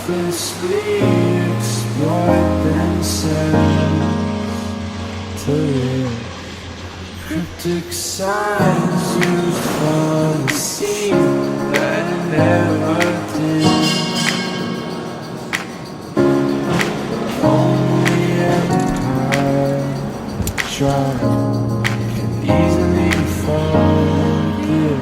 ruthlessly exploit themselves to live. Cryptic signs used for the scene that never did. Only empire tried can easily forgive.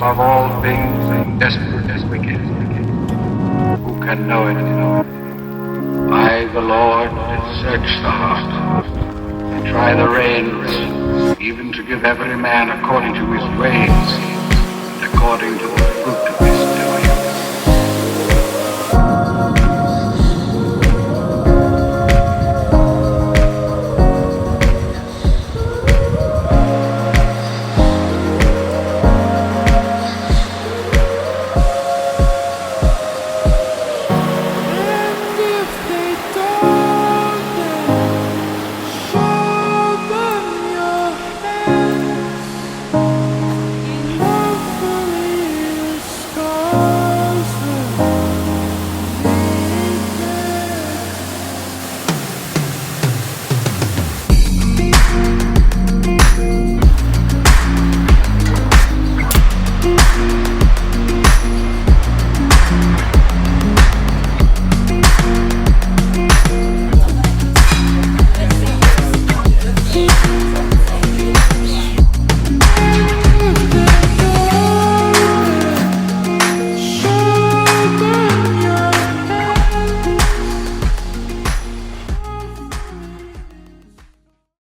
Above all things and desperate as wicked. Who can know it? I, the Lord, search the heart, and try the reins, even to give every man according to his ways, and according to the fruit of his